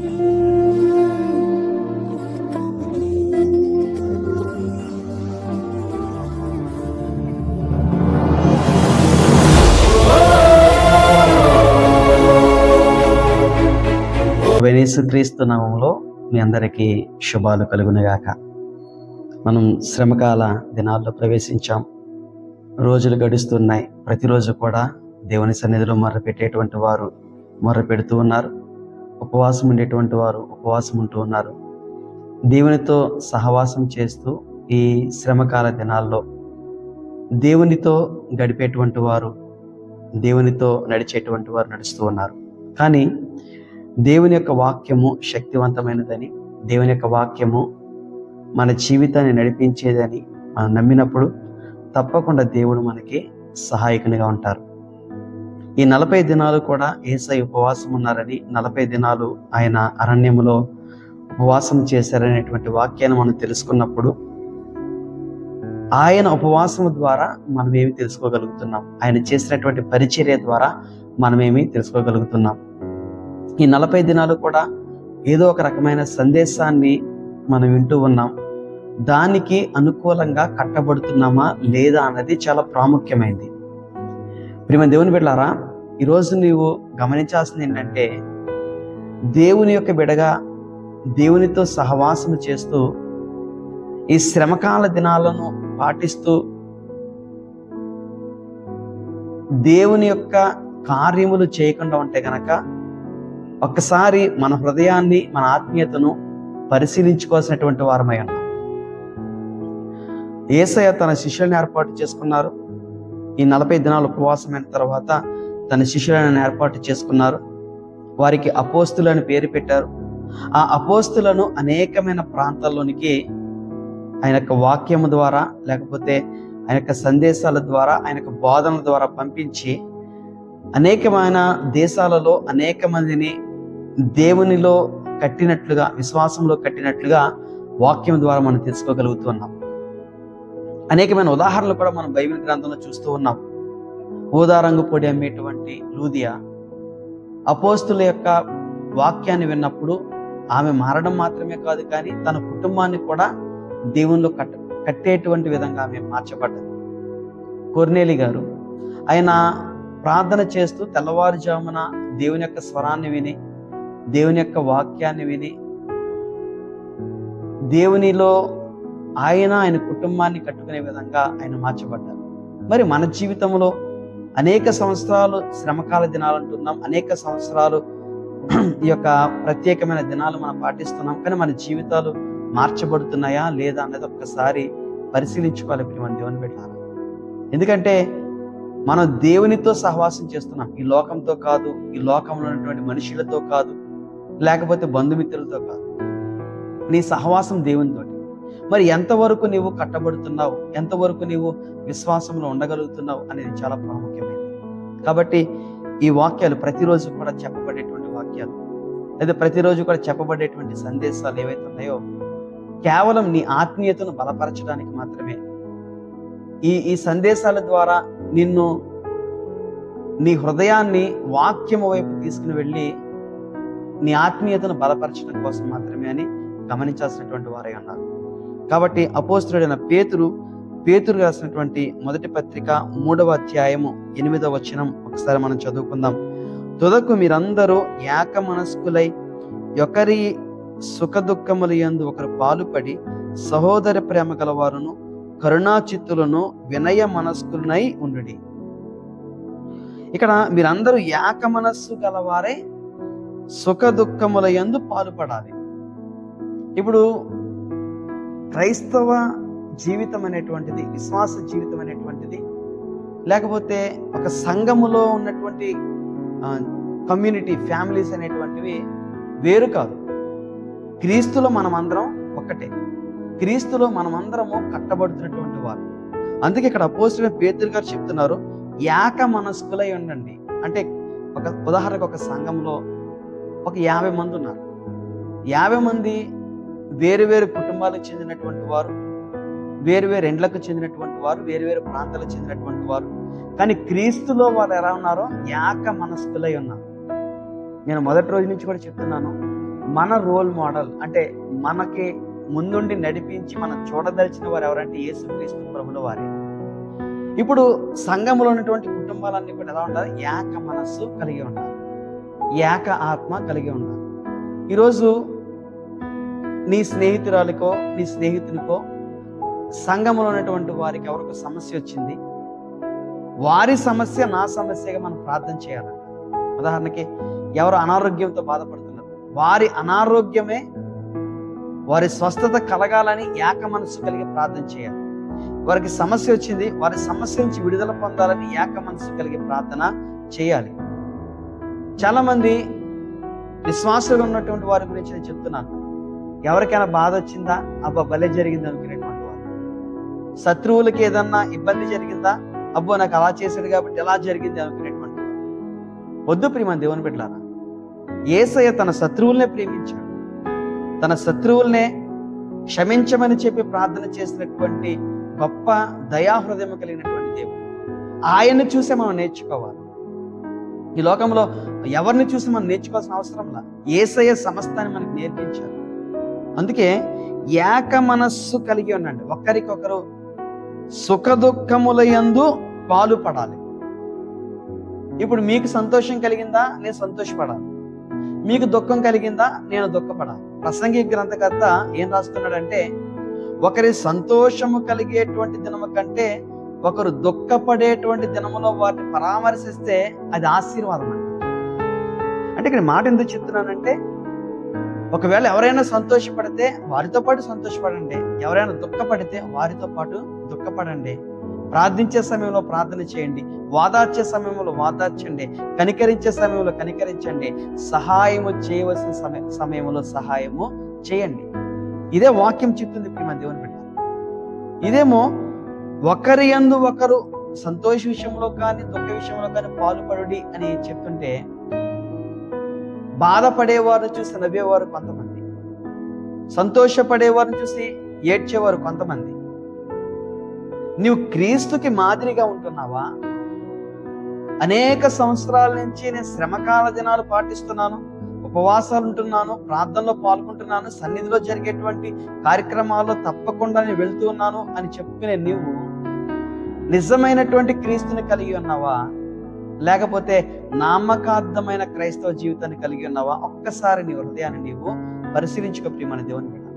యేసుక్రీస్తు నామములో మీ అందరికీ శుభాలు కలుగునుగాక. మనం శ్రమకాల దినాల్లో ప్రవేశించాం. రోజులు గడుస్తున్నాయి. ప్రతిరోజు కూడా దేవుని సన్నిధిలో మొర్రపెట్టేటువంటి వారు మొర్రపెడుతూ ఉన్నారు. ఉపవాసం ఉండేటువంటి వారు ఉపవాసం ఉంటూ ఉన్నారు. దేవునితో సహవాసం చేస్తూ ఈ శ్రమకాల దినాల్లో దేవునితో గడిపేటువంటి వారు, దేవునితో నడిచేటువంటి వారు నడుస్తూ ఉన్నారు. కానీ దేవుని యొక్క వాక్యము శక్తివంతమైనదని, దేవుని యొక్క వాక్యము మన జీవితాన్ని నడిపించేదని మనం నమ్మినప్పుడు తప్పకుండా దేవుడు మనకి సహాయకునిగా ఉంటారు. ఈ 40 దినాలు కూడా యేసయ్య ఉపవాసం ఉన్నారని, 40 దినాలు ఆయన అరణ్యములో ఉపవాసం చేశారనేటువంటి వాక్యాన్ని మనం తెలుసుకున్నప్పుడు ఆయన ఉపవాసం ద్వారా మనం ఏమి తెలుసుకోగలుగుతున్నాం, ఆయన చేసినటువంటి పరిచర్య ద్వారా మనమేమి తెలుసుకోగలుగుతున్నాం. ఈ 40 దినాలు కూడా ఏదో ఒక రకమైన సందేశాన్ని మనం వింటూ ఉన్నాం. దానికి అనుకూలంగా కట్టబడుతున్నామా లేదా అన్నది చాలా ప్రాముఖ్యమైనది. ప్రియమైన దేవుని బిడ్డలారా, ఈరోజు నీవు గమనించాల్సింది ఏంటంటే, దేవుని యొక్క బిడ్డగా దేవునితో సహవాసం చేస్తూ ఈ శ్రమకాల దినాలను పాటిస్తూ దేవుని యొక్క కార్యములు చేయకుండా ఉంటే గనక ఒక్కసారి మన హృదయాన్ని, మన ఆత్మీయతను పరిశీలించుకోవాల్సినటువంటి వారమై ఉన్నాం. యేసయ్య తన శిష్యులను ఏర్పాటు చేసుకున్నారు. ఈ 40 దినాలు ఉపవాసమైన తర్వాత తన శిష్యులను ఏర్పాటు చేసుకున్నారు. వారికి అపోస్తులు అని పేరు పెట్టారు. ఆ అపోస్తులను అనేకమైన ప్రాంతాల్లోనికి ఆయన యొక్క వాక్యము ద్వారా, లేకపోతే ఆయన యొక్క సందేశాల ద్వారా, ఆయన యొక్క బోధనల ద్వారా పంపించి అనేకమైన దేశాలలో అనేక మందిని దేవునిలో కట్టినట్లుగా, విశ్వాసంలో కట్టినట్లుగా వాక్యం ద్వారా మనం తెలుసుకోగలుగుతున్నాం. అనేకమైన ఉదాహరణలు కూడా మనం బైబిల్ గ్రంథంలో చూస్తూ ఉన్నాం. ఊదా రంగు పొడి అమ్మేటువంటి లూదియా అపోస్తుల యొక్క వాక్యాన్ని విన్నప్పుడు ఆమె మారడం మాత్రమే కాదు, కానీ తన కుటుంబాన్ని కూడా దేవునిలో కట్టేటువంటి విధంగా ఆమె మార్చబడ్డది. కొర్నేలి గారు ఆయన ప్రార్థన చేస్తూ తెల్లవారుజామున దేవుని యొక్క స్వరాన్ని విని, దేవుని యొక్క వాక్యాన్ని విని, దేవునిలో ఆయన కుటుంబాన్ని కట్టుకునే విధంగా ఆయన మార్చబడ్డారు. మరి మన జీవితంలో అనేక సంవత్సరాలు శ్రమకాల దినాలు అంటున్నాం, అనేక సంవత్సరాలు ఈ యొక్క ప్రత్యేకమైన దినాలు మనం పాటిస్తున్నాం. కానీ మన జీవితాలు మార్చబడుతున్నాయా లేదా అన్నది ఒక్కసారి పరిశీలించుకోవాలి ప్రియమైన దేవుని బిడ్డలారా. ఎందుకంటే మనం దేవునితో సహవాసం చేస్తున్నాం. ఈ లోకంతో కాదు, ఈ లోకంలో ఉన్నటువంటి మనుషులతో కాదు, లేకపోతే బంధుమిత్రులతో కాదు. నీ సహవాసం దేవునితోటి. మరి ఎంతవరకు నీవు కట్టబడుతున్నావు, ఎంతవరకు నీవు విశ్వాసంలో ఉండగలుగుతున్నావు అనేది చాలా ప్రాముఖ్యమైనది. కాబట్టి ఈ వాక్యాలు ప్రతిరోజు కూడా చెప్పబడేటువంటి వాక్యాలు, లేదా ప్రతిరోజు కూడా చెప్పబడేటువంటి సందేశాలు ఏవైతే ఉన్నాయో కేవలం నీ ఆత్మీయతను బలపరచడానికి మాత్రమే. ఈ సందేశాల ద్వారా నిన్ను, నీ హృదయాన్ని వాక్యము వైపు తీసుకుని వెళ్ళి నీ ఆత్మీయతను బలపరచడం కోసం మాత్రమే అని గమనించాల్సినటువంటి వారే ఉన్నారు. కాబట్టి అపోస్తలుడైన పేతురు రాసినటువంటి మొదటి పత్రిక 3వ అధ్యాయము 8వ వచనం ఒకసారి మనం చదువుకుందాం. తుదకు మీరందరూ ఏక మనస్కులై ఒకరి సుఖ దుఃఖముల యందు ఒకరు పాలుపడి సహోదర ప్రేమ గలవారును కరుణాచిత్తులను వినయ మనస్కులనై ఉండుడి. ఇక్కడ మీరందరూ ఏక మనస్సు గలవారై సుఖ దుఃఖముల యందు పాలుపడాలి. ఇప్పుడు క్రైస్తవ జీవితం అనేటువంటిది, విశ్వాస జీవితం అనేటువంటిది, లేకపోతే ఒక సంఘములో ఉన్నటువంటి కమ్యూనిటీ, ఫ్యామిలీస్ అనేటువంటివి వేరు కాదు. క్రీస్తులో మనమందరం ఒక్కటే. క్రీస్తులో మనమందరము కట్టబడుతున్నటువంటి వారు. అందుకే ఇక్కడ అపోస్తలుడైన పేతురు గారు చెప్తున్నారు, ఏక మనస్కులై ఉండండి. అంటే ఒక ఉదాహరణకు ఒక సంఘంలో ఒక 50 మంది ఉన్నారు. 50 మంది వేరు వేరు కుటుంబాలకు చెందినటువంటి వారు, వేరు వేరు ఎండ్లకు చెందినటువంటి వారు, వేరు వేరు ప్రాంతాలకు చెందినటువంటి వారు. కానీ క్రీస్తులో వాళ్ళు ఎలా ఉన్నారో ఏక మనస్కులై ఉన్నారు. నేను మొదటి రోజు నుంచి కూడా చెప్తున్నాను, మన రోల్ మోడల్ అంటే మనకి ముందుండి నడిపించి మనం చూడదలిచిన వారు ఎవరంటే యేసుక్రీస్తు ప్రభుల వారే. ఇప్పుడు సంఘములో ఉన్నటువంటి కుటుంబాలన్నీ కూడా ఎలా ఉండాలి? ఏక మనస్సు కలిగి ఉండాలి, ఏక ఆత్మ కలిగి ఉండాలి. ఈరోజు నీ స్నేహితురాలికో నీ స్నేహితునికో సంఘములో ఉన్నటువంటి వారికి ఎవరికో సమస్య వచ్చింది, వారి సమస్య నా సమస్యగా మనం ప్రార్థన చేయాలంట. ఉదాహరణకి ఎవరు అనారోగ్యంతో బాధపడుతున్నారు, వారి అనారోగ్యమే వారి స్వస్థత కలగాలని ఏక మనస్సు కలిగి ప్రార్థన చేయాలి. వారికి సమస్య వచ్చింది, వారి సమస్య నుంచి విడుదల పొందాలని ఏక మనస్సు కలిగి ప్రార్థన చేయాలి. చాలా మంది విశ్వాసులు ఉన్నటువంటి వారి గురించి నేను చెప్తున్నాను. ఎవరికైనా బాధ వచ్చిందా, అబ్బా భలే జరిగింది అనుకునేటువంటి వారు. శత్రువులకి ఏదన్నా ఇబ్బంది జరిగిందా, అబ్బో నాకు అలా చేశాడు కాబట్టి ఎలా జరిగింది అనుకునేటువంటి వారు. వద్దు ప్రియమైన దేవుని బిడ్డలారా, యేసయ్య తన శత్రువులనే ప్రేమించాడు, తన శత్రువులనే క్షమించమని చెప్పి ప్రార్థన చేసినటువంటి గొప్ప దయాహృదయం కలిగినటువంటి దేవుడు. ఆయన్ని చూసే మనం నేర్చుకోవాలి. ఈ లోకంలో ఎవరిని చూసి మనం నేర్చుకోవాల్సిన అవసరంలా, యేసయ్య సమస్తాన్ని మనకు నేర్పించారు. అందుకే ఏక మనస్సు కలిగి ఉండండి, ఒకరికొకరు సుఖ దుఃఖముల యందు పాలుపడాలి. ఇప్పుడు మీకు సంతోషం కలిగిందా, నేను సంతోషపడాలి. మీకు దుఃఖం కలిగిందా, నేను దుఃఖపడాలి. ప్రసంగి గ్రంథకర్త ఏం రాస్తున్నాడంటే, ఒకరి సంతోషము కలిగేటువంటి దినము కంటే ఒకరు దుఃఖపడేటువంటి దినములో వారిని పరామర్శిస్తే అది ఆశీర్వాదం అంట. అంటే ఇక్కడ మాట ఎందుకు చెప్తున్నానంటే, ఒకవేళ ఎవరైనా సంతోషపడితే వారితో పాటు సంతోషపడండి, ఎవరైనా దుఃఖపడితే వారితో పాటు దుఃఖపడండి. ప్రార్థించే సమయంలో ప్రార్థన చేయండి, వాదార్చే సమయంలో వాదార్చండి, కనికరించే సమయంలో కనికరించండి, సహాయము చేయవలసిన సమయంలో సహాయము చేయండి. ఇదే వాక్యం చెప్తుంది ప్రియమైన దేవుని బిడ్డ. ఇదేమో ఒకరి యందు ఒకరు సంతోష విషయంలో కానీ దుఃఖ విషయంలో కానీ పాలుపడుడి అని చెప్తుంటే, బాధపడేవారు చూసి నవ్వేవారు కొంతమంది, సంతోషపడేవారిని చూసి ఏడ్చేవారు కొంతమంది. నీవు క్రీస్తుకి మాదిరిగా ఉంటున్నావా? అనేక సంవత్సరాల నుంచి నేను శ్రమకాల దినాలు పాటిస్తున్నాను, ఉపవాసాలు ఉంటున్నాను, ప్రార్థనలో పాల్గొంటున్నాను, సన్నిధిలో జరిగేటువంటి కార్యక్రమాల్లో తప్పకుండా నేను వెళ్తూ ఉన్నాను అని చెప్పుకునే నీవు నిజమైనటువంటి క్రీస్తుని కలిగి ఉన్నావా, లేకపోతే నామకార్థమైన క్రైస్తవ జీవితాన్ని కలిగి ఉన్నావా? ఒక్కసారి నీ హృదయాన్ని నీవు పరిశీలించుకో ప్రియమైన దేవుని బిడ్డ.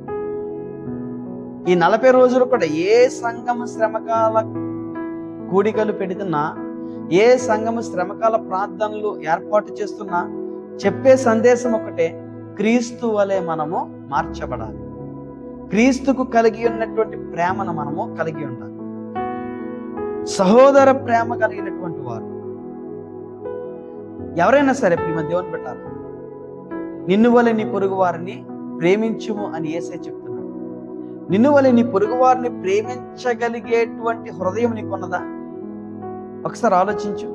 ఈ 40 రోజులు కూడా ఏ సంఘము శ్రమకాల కూడికలు పెడుతున్నా, ఏ సంఘము శ్రమకాల ప్రార్థనలు ఏర్పాటు చేస్తున్నా చెప్పే సందేశం ఒకటే, క్రీస్తు వలె మనము మార్చబడాలి, క్రీస్తుకు కలిగి ఉన్నటువంటి ప్రేమను మనము కలిగి ఉండాలి. సహోదర ప్రేమ కలిగినటువంటి వారు ఎవరైనా సరే ప్రియమైన దేవుని బిడ్డలారా, నిన్ను వలె నీ పొరుగు వారిని ప్రేమించుము అని యేసయ్య చెప్తున్నాడు. నిన్ను వలె నీ పొరుగు వారిని ప్రేమించగలిగేటువంటి హృదయం నీకున్నదా? ఒకసారి ఆలోచించు.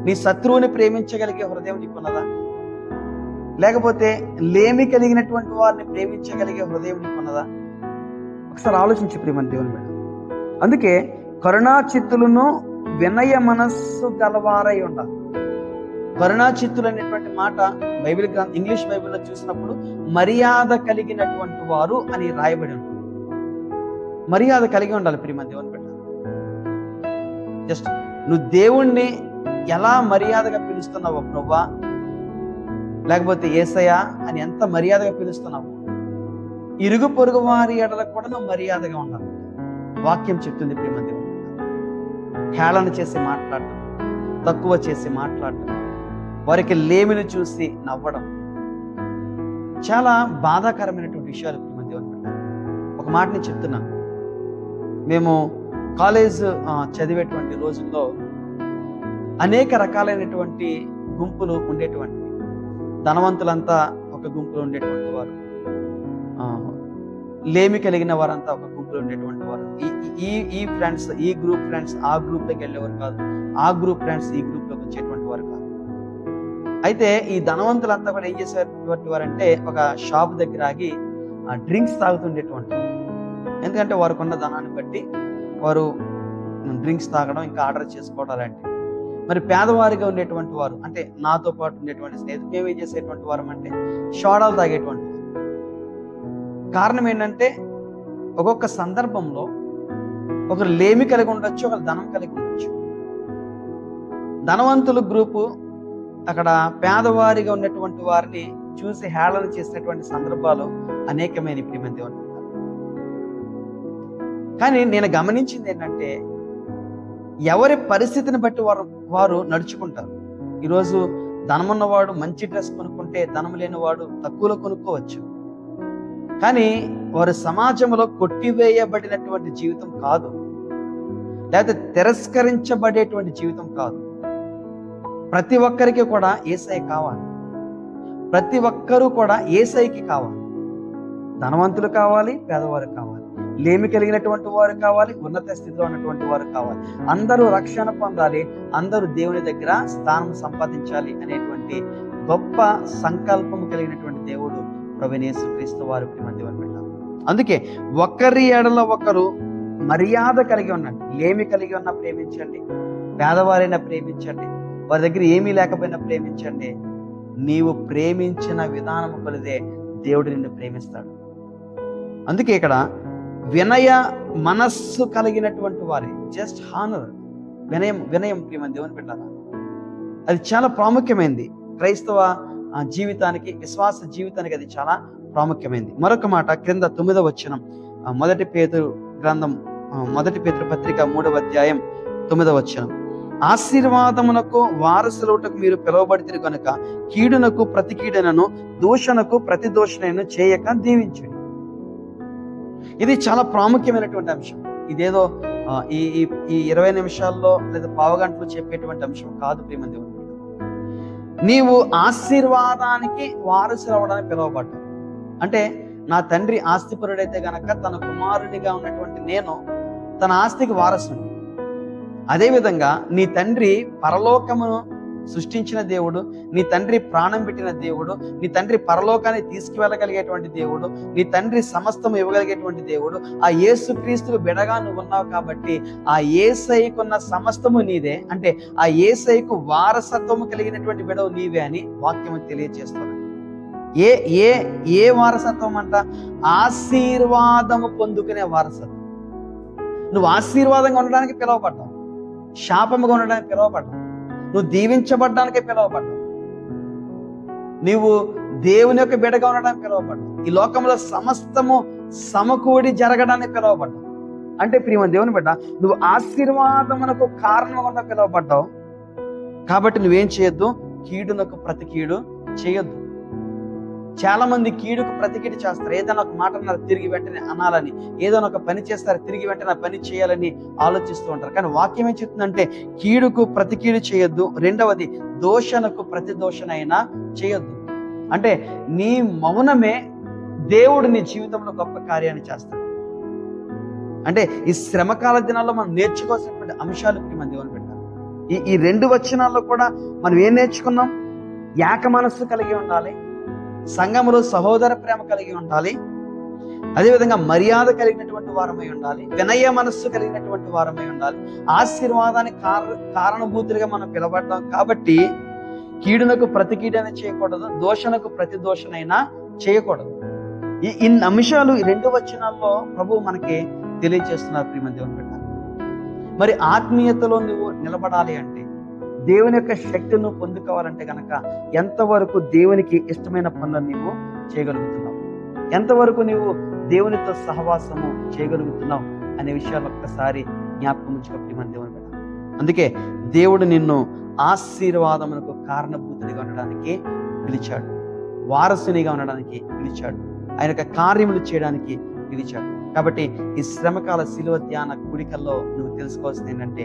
నీ శత్రువుని ప్రేమించగలిగే హృదయం నీకున్నదా? లేకపోతే లేమి కలిగినటువంటి వారిని ప్రేమించగలిగే హృదయం నీకున్నదా? ఒకసారి ఆలోచించు ప్రియమైన దేవుని బిడ్డ. అందుకే కరుణా చిత్తులను వినయ మనస్సు గలవారై ఉండాలి. కరుణా చిత్తులు అనేటువంటి మాట బైబిల్ ఇంగ్లీష్ బైబిల్లో చూసినప్పుడు మర్యాద కలిగినటువంటి వారు అని రాయబడి ఉంటుంది. మర్యాద కలిగి ఉండాలి ప్రియమైన దేవుని బిడ్డ. జస్ట్ నువ్వు దేవుణ్ణి ఎలా మర్యాదగా పిలుస్తున్నావు ప్రభువా, లేకపోతే యేసయ్యా అని ఎంత మర్యాదగా పిలుస్తున్నావు, ఇరుగు పొరుగు వారి ఎడల కూడా నువ్వు మర్యాదగా ఉండాలి. వాక్యం చెప్తుంది ప్రియమైన దేవుని బిడ్డ. హేళన చేసి మాట్లాడటం, తక్కువ చేసి మాట్లాడటం, వారికి లేమిని చూసి నవ్వడం చాలా బాధాకరమైనటువంటి విషయాలు ప్రియమైన దేవుని బిడ్డ. ఒక మాట నేను చెప్తున్నా, మేము కాలేజ్ చదివేటువంటి రోజుల్లో అనేక రకాలైనటువంటి గుంపులు ఉండేటువంటివి. ధనవంతులంతా ఒక గుంపులో ఉండేటువంటి వారు, లేమి కలిగిన వారంతా ఒక గుంపులో ఉండేటువంటి వారు. ఈ ఫ్రెండ్స్, ఈ గ్రూప్ ఫ్రెండ్స్ ఆ గ్రూప్లోకి వెళ్ళేవారు కాదు, ఆ గ్రూప్ ఫ్రెండ్స్ ఈ గ్రూప్లోకి వచ్చేటువంటి వారు కాదు. అయితే ఈ ధనవంతులంతా కూడా ఏం చేసేటువంటి వారంటే, ఒక షాప్ దగ్గర ఆగి డ్రింక్స్ తాగుతుండేటువంటి. ఎందుకంటే వారికి ఉన్న ధనాన్ని బట్టి వారు డ్రింక్స్ తాగడం, ఇంకా ఆర్డర్ చేసుకోవడం అలాంటివి. మరి పేదవారిగా ఉండేటువంటి వారు, అంటే నాతో పాటు ఉండేటువంటి స్నేహితులు, మేమేం చేసేటువంటి వారు అంటే సోడాలు తాగేటువంటి వారు. కారణం ఏంటంటే ఒక్కొక్క సందర్భంలో ఒకరు లేమి కలిగి ఉండొచ్చు, ఒకరు ధనం కలిగి ఉండొచ్చు. ధనవంతుల గ్రూపు అక్కడ పేదవారిగా ఉన్నటువంటి వారిని చూసి హేళన చేసినటువంటి సందర్భాలు అనేకమైన ప్రియమైన దేవుని బిడ్డలారా. కానీ నేను గమనించింది ఏంటంటే ఎవరి పరిస్థితిని బట్టి వారు నడుచుకుంటారు. ఈరోజు ధనమున్నవాడు మంచి డ్రెస్ కొనుక్కుంటే ధనం లేనివాడు తక్కువలో కొనుక్కోవచ్చు. కానీ వారు సమాజంలో కొట్టివేయబడినటువంటి జీవితం కాదు, లేకపోతే తిరస్కరించబడేటువంటి జీవితం కాదు. ప్రతి ఒక్కరికి కూడా యేసయ్య కావాలి. ప్రతి ఒక్కరూ కూడా యేసయ్యకి కావాలి. ధనవంతులు కావాలి, పేదవారు కావాలి, లేమి కలిగినటువంటి వారు కావాలి, ఉన్నత స్థితిలో ఉన్నటువంటి వారు కావాలి. అందరూ రక్షణ పొందాలి, అందరూ దేవుని దగ్గర స్థానం సంపాదించాలి అనేటువంటి గొప్ప సంకల్పం కలిగినటువంటి దేవుడు ప్రభువైన యేసుక్రీస్తు వారు ప్రియమైన బిడ్డలారా. అందుకే ఒకరి ఎడల ఒకరు మర్యాద కలిగి ఉండండి. లేమి కలిగి ఉన్నా ప్రేమించండి, పేదవారైనా ప్రేమించండి, వారి దగ్గర ఏమీ లేకపోయినా ప్రేమించండి. నీవు ప్రేమించిన విధానం కొలిదే దేవుడు నిన్ను ప్రేమిస్తాడు. అందుకే ఇక్కడ వినయ మనస్సు కలిగినటువంటి వారే, జస్ట్ హానర్, వినయం ప్రియమైన దేవుని బిడ్డలారా, అది చాలా ప్రాముఖ్యమైనది. క్రైస్తవ జీవితానికి, విశ్వాస జీవితానికి అది చాలా ప్రాముఖ్యమైనది. మరొక మాట క్రింద 9వ వచనం, మొదటి పేతురు గ్రంథం, మొదటి పేతురు పత్రిక 3వ అధ్యాయం 9వ వచనం, ఆశీర్వాదమునకు వారసులవుటకు మీరు పిలువబడితిరి కనుక కీడునకు ప్రతి కీడునను దూషణకు ప్రతి దూషణను చేయక దీవించుడి. ఇది చాలా ప్రాముఖ్యమైనటువంటి అంశం. ఇదేదో ఈ 20 నిమిషాల్లో లేదా పావుగంటలో చెప్పేటువంటి అంశం కాదు ప్రియమైన దేవుని. నీవు ఆశీర్వాదానికి వారసులు అవ్వడానికి పిలువబడ్డావు. అంటే నా తండ్రి ఆస్తిపరుడైతే గనక తన కుమారునిగా ఉన్నటువంటి నేను తన ఆస్తికి వారసుని. అదేవిధంగా నీ తండ్రి పరలోకమును సృష్టించిన దేవుడు, నీ తండ్రి ప్రాణం పెట్టిన దేవుడు, నీ తండ్రి పరలోకాన్ని తీసుకువెళ్ళగలిగేటువంటి దేవుడు, నీ తండ్రి సమస్తం ఇవ్వగలిగేటువంటి దేవుడు. ఆ యేసుక్రీస్తుకు బిడగా నువ్వు ఉన్నావు కాబట్టి ఆ యేసయ్యకున్న సమస్తము నీదే. అంటే ఆ యేసయ్యకు వారసత్వము కలిగినటువంటి బిడవు నీవే అని వాక్యము తెలియజేస్తున్నది. ఏ వారసత్వం అంట? ఆశీర్వాదము పొందుకునే వారసత్వం. నువ్వు ఆశీర్వాదంగా ఉండడానికి పిలువబడ్డావు, శాపముగా ఉండడానికి పిలువబడ్డావు, నువ్వు దీవించబడ్డానికే పిలువబడ్డావు, నీవు దేవుని యొక్క బిడ్డగా ఉండడానికి పిలువబడ్డావు, ఈ లోకంలో సమస్తము సమకూడి జరగడానికి పిలువబడ్డావు. అంటే ప్రియమైన దేవుని బిడ్డ, నువ్వు ఆశీర్వాదమునకు కారణంగా పిలువబడ్డావు కాబట్టి నువ్వేం చేయొద్దు? కీడునకు ప్రతి కీడు చేయొద్దు. చాలా మంది కీడుకు ప్రతి కీడు చేస్తారు. ఏదైనా ఒక మాట అన్నారు తిరిగి వెంటనే అనాలని, ఏదైనా ఒక పని చేస్తారు తిరిగి వెంటనే పని చేయాలని ఆలోచిస్తూ ఉంటారు. కానీ వాక్యం ఏం చెప్తుందంటే కీడుకు ప్రతి కీడు చేయొద్దు. రెండవది, దోషణకు ప్రతి దోషణ అయినా చేయొద్దు. అంటే నీ మౌనమే దేవుడు నీ జీవితంలో గొప్ప కార్యాన్ని చేస్తాడు. అంటే ఈ శ్రమకాల దినాల్లో మనం నేర్చుకోవాల్సినటువంటి అంశాలు ప్రియమైన దేవుని బిడ్డ, ఈ 2 వచనాల్లో కూడా మనం ఏం నేర్చుకున్నాం? ఏక మనస్సు కలిగి ఉండాలి, సంఘములో సహోదర ప్రేమ కలిగి ఉండాలి, అదేవిధంగా మర్యాద కలిగినటువంటి వారమై ఉండాలి, వినయ మనస్సు కలిగినటువంటి వారమై ఉండాలి, ఆశీర్వాదానికి కారణభూతులుగా మనం పిలవడ్డాం కాబట్టి కీడునకు ప్రతి కీడైనా చేయకూడదు, దోషణకు ప్రతి దోషణైనా చేయకూడదు. ఇన్ని అంశాలు ఈ 2 వచనాల్లో ప్రభువు మనకి తెలియజేస్తున్నారు ప్రియమైన దేవుని బిడ్డ. మరి ఆత్మీయతలో నువ్వు నిలబడాలి అంటే, దేవుని యొక్క శక్తిని పొందుకోవాలంటే కనుక ఎంతవరకు దేవునికి ఇష్టమైన పనులను నీవు చేయగలుగుతున్నావు, ఎంతవరకు నీవు దేవునితో సహవాసము చేయగలుగుతున్నావు అనే విషయాలు ఒక్కసారి జ్ఞాపకం ఉంచుకో ప్రియమైన దేవుని బిడ్డ. అందుకే దేవుడు నిన్ను ఆశీర్వాదమునకు కారణభూతునిగా ఉండడానికి పిలిచాడు, వారసునిగా ఉండడానికి పిలిచాడు, ఆయన యొక్క కార్యములు చేయడానికి పిలిచాడు. కాబట్టి ఈ శ్రమకాల శిలువ ధ్యాన కూడికల్లో నువ్వు తెలుసుకోవాల్సింది ఏంటంటే,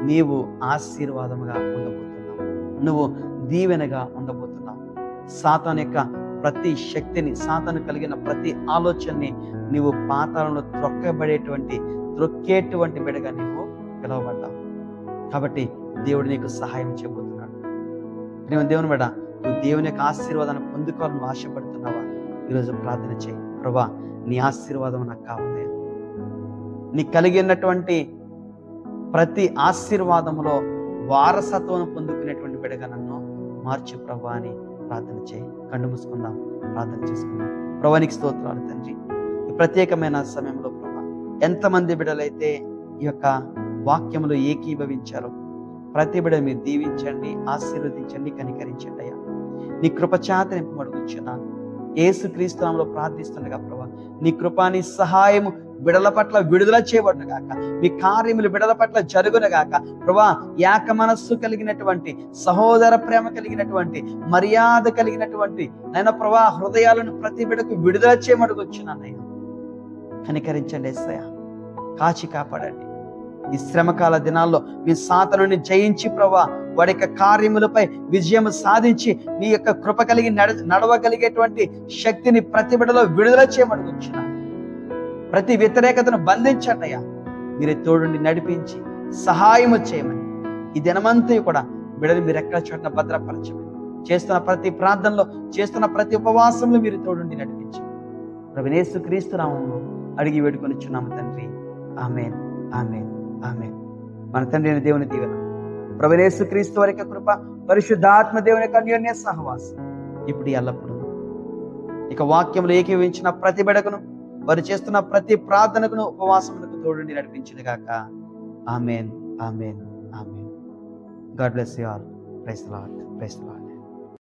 నీవు ఆశీర్వాదముగా ఉండబోతున్నావు, నువ్వు దీవెనగా ఉండబోతున్నావు. సాతాను యొక్క ప్రతి శక్తిని, సాతాను కలిగిన ప్రతి ఆలోచనని నీవు పాతాళంలో త్రొక్కేటువంటి బిడగా నీవు పిలువబడ్డావు. కాబట్టి దేవుడు నీకు సహాయం చేయబోతున్నాడు. నేను దేవుని బిడ్డ, నువ్వు దేవుని యొక్క ఆశీర్వాదాన్ని పొందుకోవాలని ఆశపడుతున్నావా? ఈరోజు ప్రార్థన చేయి. ప్రభువా, నీ ఆశీర్వాదం నాకు కావాలి. నీ కలిగినటువంటి ప్రతి ఆశీర్వాదములో వారసత్వం పొందుకునేటువంటి బిడ్డగా నన్ను మార్చు ప్రభా అని ప్రార్థన చేయి. కళ్ళు మూసుకుందాం, ప్రార్థన చేసుకుందాం. ప్రభువానికి స్తోత్రాలు తండ్రి. ఈ ప్రత్యేకమైన సమయంలో ప్రభా ఎంతమంది బిడ్డలైతే ఈ యొక్క వాక్యములు ఏకీభవించారో ప్రతి బిడ్డ మీరు దీవించండి, ఆశీర్వదించండి, కనికరించండి అయ్యా. నీ కృపచేత నింపమడుగుచున్నాను యేసుక్రీస్తు నామములో ప్రార్థిస్తుండగా ప్రభా నీ కృప నీ సహాయము బిడల పట్ల విడుదల చేయబడునుగాక. మీ కార్యములు బిడల పట్ల జరుగునుగాక. ప్రభా ఏక మనస్సు కలిగినటువంటి, సహోదర ప్రేమ కలిగినటువంటి, మర్యాద కలిగినటువంటి నైనా ప్రభా హృదయాలను ప్రతి బిడకు విడుదల చేయమడుగుచున్నానయ్యా. కనికరించండి యేసయ్యా, కాచి కాపాడండి. ఈ శ్రమకాల దినాల్లో మీ సాతానుని జయించి ప్రభా వాడి యొక్క కార్యములపై విజయం సాధించి నీ యొక్క కృప కలిగి నడవగలిగేటువంటి శక్తిని ప్రతి బిడలో విడుదల చేయమడుగుచున్నాను. ప్రతి వ్యతిరేకతను బంధించండి అయ్యా. మీరే తోడుండి నడిపించి సహాయము చేయమని ఈ దినమంతా కూడా బిడలు మీరు ఎక్కడ చోట భద్రపరచమని చేస్తున్న ప్రతి ప్రార్థనలో, చేస్తున్న ప్రతి ఉపవాసంలో మీరు తోడుండి నడిపించమని ప్రభువైన యేసుక్రీస్తు నామములో అడిగి వేడుకొనిచున్నాము తండ్రి. ఆమేన్, ఆమేన్, ఆమేన్. మన తండ్రి అయిన దేవుని దీవెన, ప్రభువైన యేసుక్రీస్తు వారి యొక్క కృప, పరిశుద్ధాత్మ దేవుని యొక్క అన్యోన్య సహవాసం ఇప్పుడు ఎల్లప్పుడూ ఇక వాక్యములు ఏకీవించిన ప్రతి బిడకును, వారు చేస్తున్న ప్రతి ప్రార్థనకును, ఉపవాసములకు తోడుండి నడిపించును గాక. Amen, amen, amen. God bless you all. Praise the Lord, praise the lord.